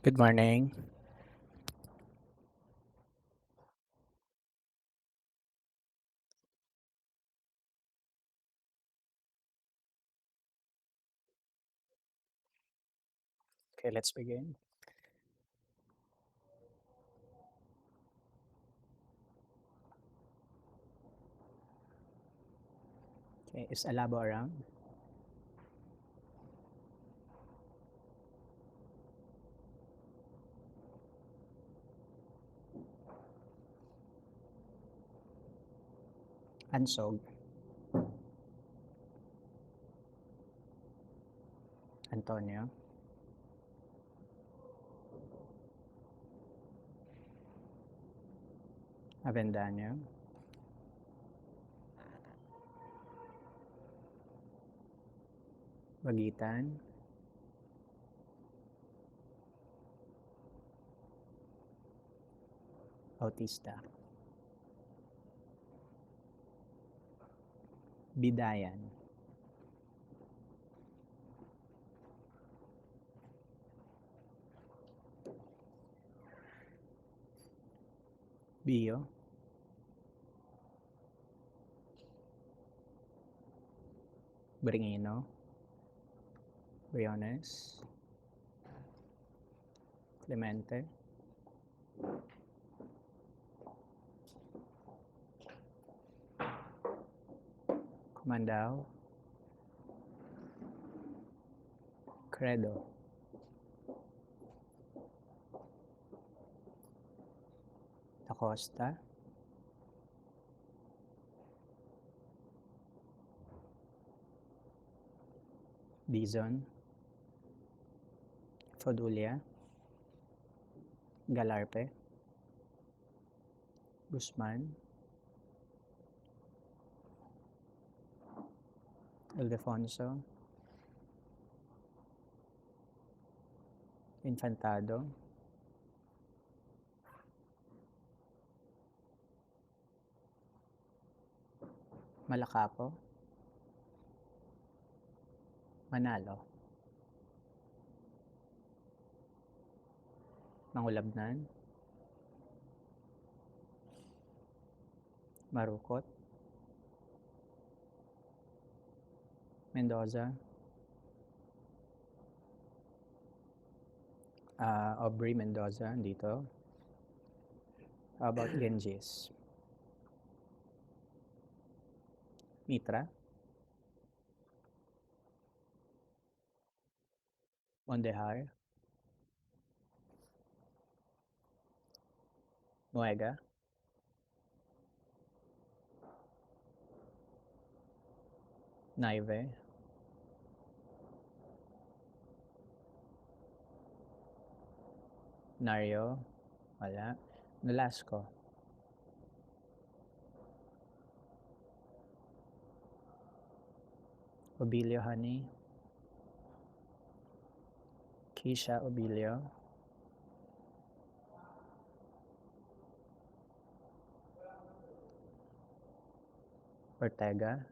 Good morning. Okay, let's begin. Okay, is Alabo around? Ansog. Antonio. Avendaño. Bagitan. Bautista. Bidayan. Bio. Bringino. Briones. Clemente. Comandao. Credo. Acosta. Dizon. Fodulia. Galarpe. Guzman. Ildefonso. Infantado. Malacapo. Manalo. Mangulabnan. Marukot. Mendoza. Aubrey Mendoza dito. How about Genghis? Mitra. Mondehar. Nuega. Naive. Nario. Wala. Nolasco. Obilio Honey. Keisha Obilio. Ortega.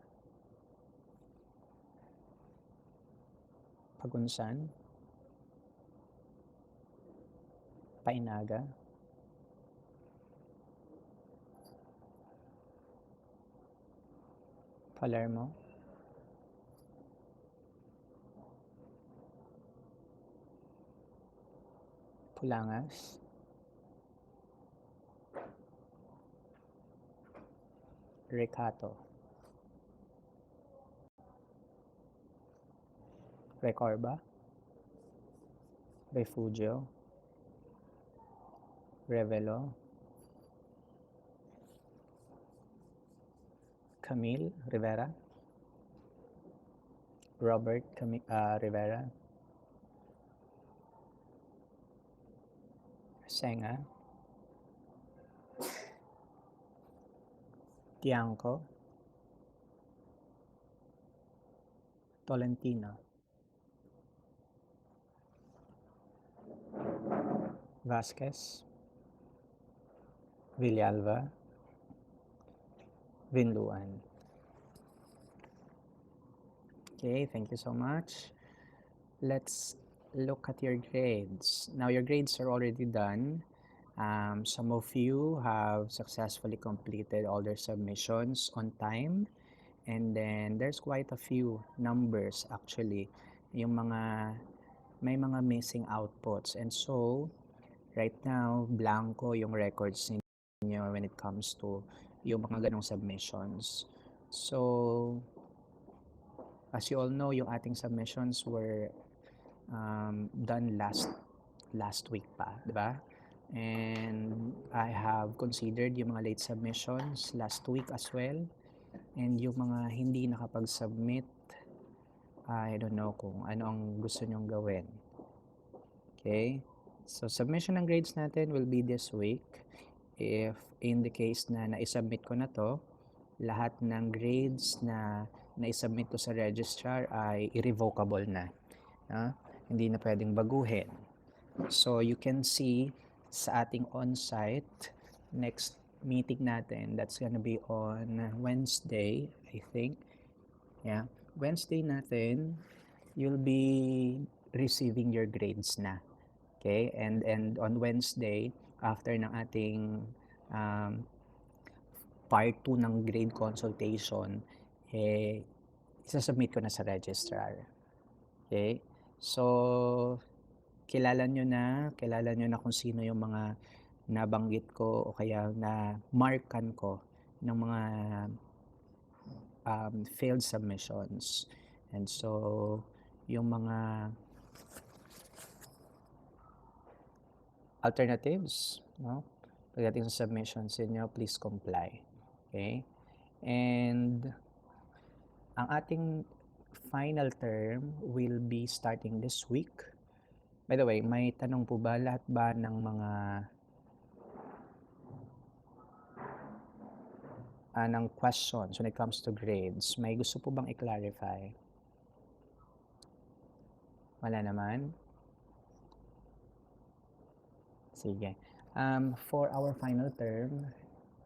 Pagunsan. Painaga. Palermo. Pulangas. Ricato. Recorba. Refugio. Revelo. Camille Rivera. Robert Rivera. Senga. Tiangco. Tolentino. Vasquez. Villalba. Vinluan. Okay, thank you so much. Let's look at your grades. Now your grades are already done. Some of you have successfully completed all their submissions on time. And then there's quite a few numbers actually, yung may mga missing outputs. And so, right now, blanco yung records ninyo when it comes to yung mga ganong submissions. So, as you all know, yung ating submissions were done last week pa, di ba? And I have considered yung mga late submissions last week as well. And yung mga hindi nakapag-submit, I don't know kung ano ang gusto nyong gawin. Okay? So, submission ng grades natin will be this week. If in the case na na-submit ko na to, lahat ng grades na na-submit ko sa registrar ay irrevocable na. Hindi na pwedeng baguhin. So, you can see sa ating on-site next meeting natin, that's gonna be on Wednesday, I think. Yeah, Wednesday natin, you'll be receiving your grades na. Okay? And on Wednesday, after ng ating part 2 ng grade consultation, isasubmit ko na sa registrar. Okay? So, kilala nyo na kung sino yung mga nabanggit ko o kaya na markan ko ng mga failed submissions. And so, yung mga alternatives, no? Pagdating sa submissions niyo, please comply. Okay? And ang ating final term will be starting this week. By the way, may tanong po ba lahat ba ng mga ng questions when it comes to grades? May gusto po bang i-clarify? Wala naman? Sige. For our final term,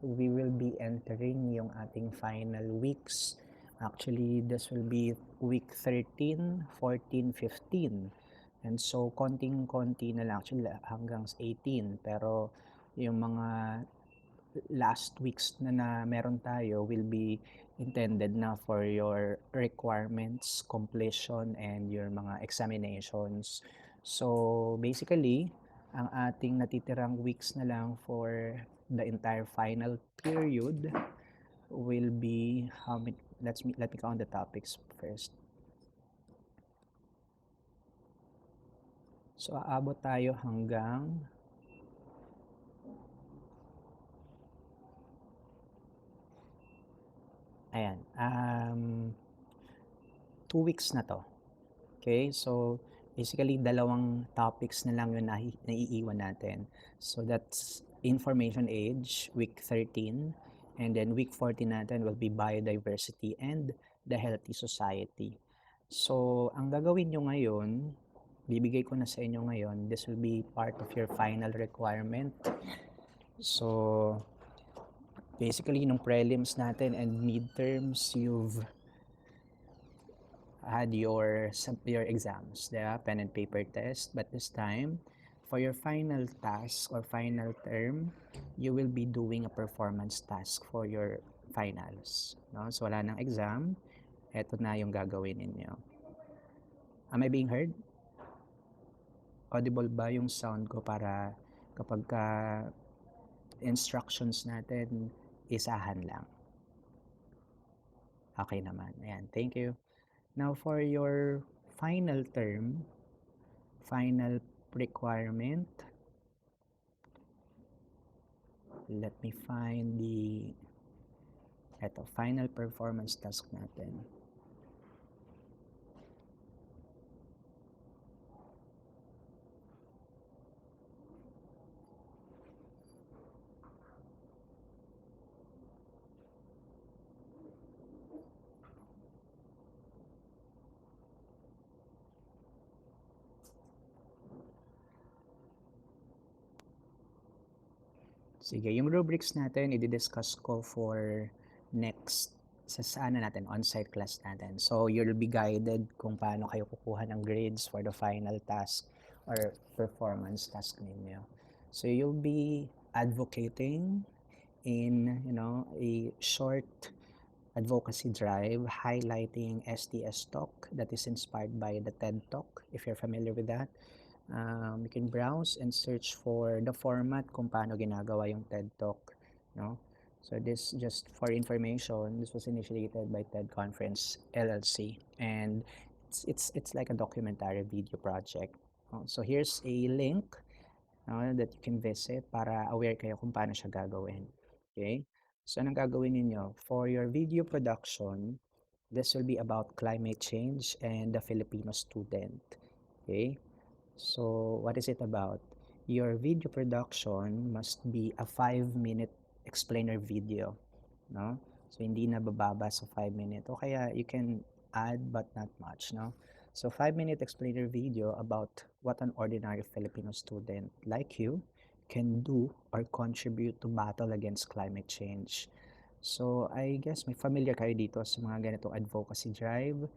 we will be entering yung ating final weeks. Actually, this will be week 13, 14, 15. And so, konting-konti na lang. Actually, hanggang 18. Pero, yung mga last weeks na meron tayo will be intended na for your requirements, completion, and your mga examinations. So, basically, ang ating natitirang weeks na lang for the entire final period will be how many, let me count the topics first. So, aabot tayo hanggang ayan, 2 weeks na to. Okay, so basically dalawang topics na lang yung naiiwan natin. So that's information age, week 13, and then week 14 natin will be biodiversity and the healthy society. So ang gagawin nyo ngayon, bibigay ko na sa inyo ngayon, this will be part of your final requirement. So basically nung prelims natin and midterms, you've had your exams, the pen and paper test, but this time for your final task or final term, you will be doing a performance task for your finals, no? So wala nang exam, eto na yung gagawin ninyo. Am I being heard? Audible ba yung sound ko para kapag instructions natin isahan lang? Okay naman. Ayan, thank you. Now for your final term, final requirement, let me find final performance task natin. Sige, yung rubrics natin, i-discuss ko for next sa ano natin, on-site class natin. So, you'll be guided kung paano kayo kukuha ng grades for the final task or performance task ninyo. So, you'll be advocating in, a short advocacy drive highlighting STS Talk that is inspired by the TED Talk, if you're familiar with that. You can browse and search for the format kung paano ginagawa yung TED Talk, no? So this, just for information, this was initiated by TED Conference LLC, and it's like a documentary video project. So here's a link, that you can visit para aware kayo kung paano siya gagawin. Okay? So anong gagawin ninyo? For your video production, this will be about climate change and the Filipino student. Okay? So what is it about? Your video production must be a 5-minute explainer video, no? So hindi na bababa sa 5 minutes. O kaya you can add but not much, no? So 5-minute explainer video about what an ordinary Filipino student like you can do or contribute to battle against climate change. So I guess may familiar kayo dito sa mga ganitong advocacy drive.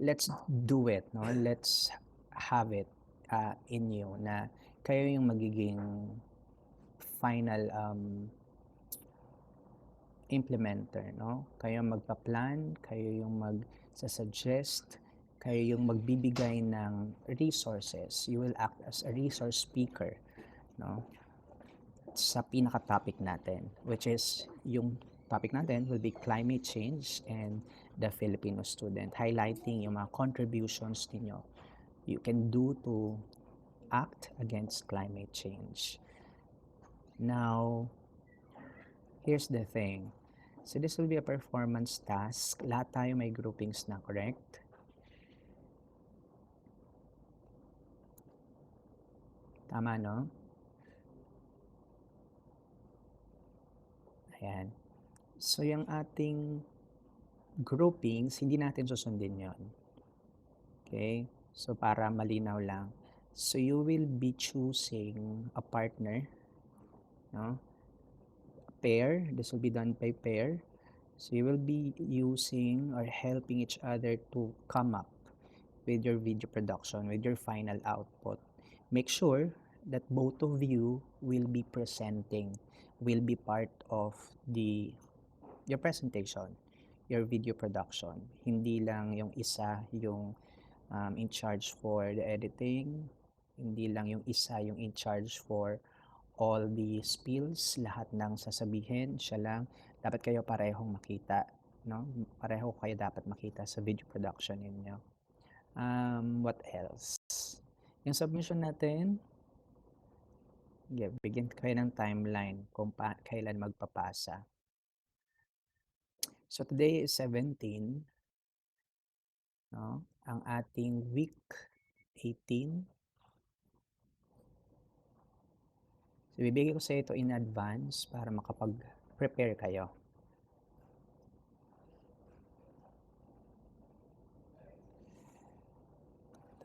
Let's do it, no? Let's have it in you na kayo yung magiging final implementer, no? Kayo yung magpa-plan, kayo yung mag-suggest, kayo yung magbibigay ng resources. You will act as a resource speaker, no? Sa pinaka-topic natin, which is yung topic natin will be climate change and the Filipino student, highlighting yung mga contributions ninyo you can do to act against climate change. Now, here's the thing. So this will be a performance task. Lahat tayo may groupings na, correct? Tama, no? Ayan. So yung ating groupings, hindi natin susundin yon. Okay? So para malinaw lang. So you will be choosing a partner, no? Pair. This will be done by pair. So you will be using or helping each other to come up with your video production, with your final output. Make sure that both of you will be presenting, will be part of your presentation, your video production. Hindi lang yung isa yung in charge for the editing, hindi lang yung isa yung in charge for all the spills, lahat ng sasabihin, siya lang. Dapat kayo parehong makita, no? Pareho kayo dapat makita sa video production ninyo. What else? Yung submission natin, bigyan kayo ng timeline kung kailan magpapasa. So today is 17, no? Ang ating week 18. So bibigay ko sa ito in advance para makapag-prepare kayo.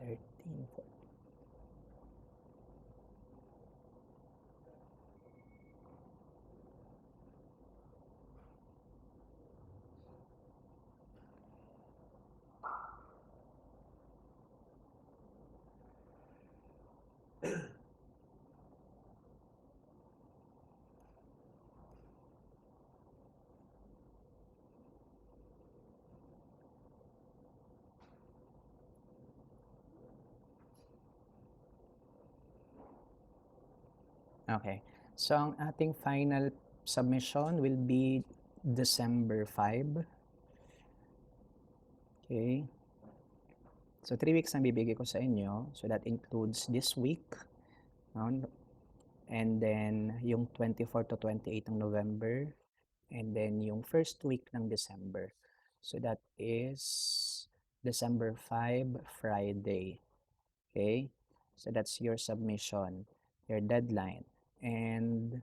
13, 14. Okay. So ang ating final submission will be December 5. Okay. So 3 weeks ang bibigay ko sa inyo. So that includes this week. No? And then yung 24 to 28 ng November. And then yung first week ng December. So that is December 5, Friday. Okay? So that's your submission, your deadline. And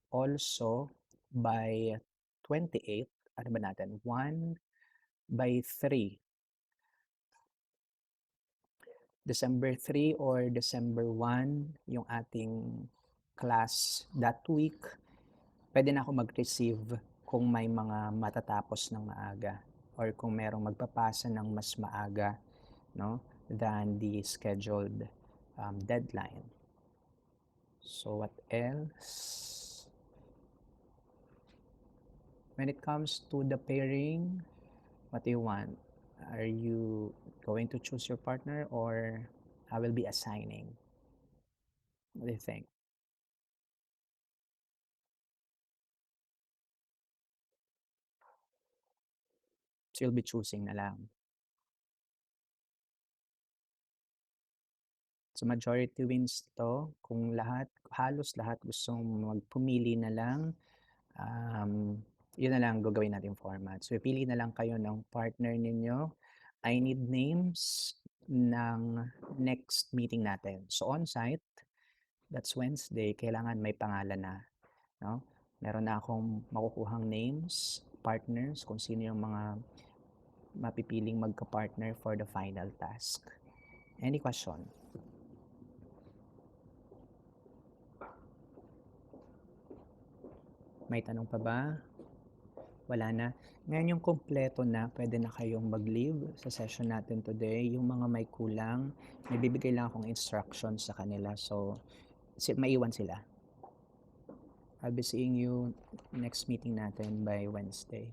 also, by 28, ano ba natin? 1 by 3. December 3 or December 1, yung ating class that week, pwede na ako mag-receive kung may mga matatapos ng maaga or kung merong magpapasa ng mas maaga, 'no, than the scheduled, deadline. So what else? When it comes to the pairing, what do you want? Are you going to choose your partner or I will be assigning? What do you think? So you'll be choosing na lang. So majority wins 'to kung halos lahat gustong pumili na lang, yun na lang gagawin nating format. So pipili na lang kayo ng partner ninyo. I need names ng next meeting natin. So on-site, that's Wednesday, kailangan may pangalan na, 'no? Meron na akong makukuhang names, partners, kung sino yung mga mapipiling magka-partner for the final task. Any question? May tanong pa ba? Wala na. Ngayon yung kumpleto na, pwede na kayong mag-leave sa session natin today. Yung mga may kulang, may bibigay lang akong instructions sa kanila. So, maiwan sila. I'll be seeing you next meeting natin by Wednesday.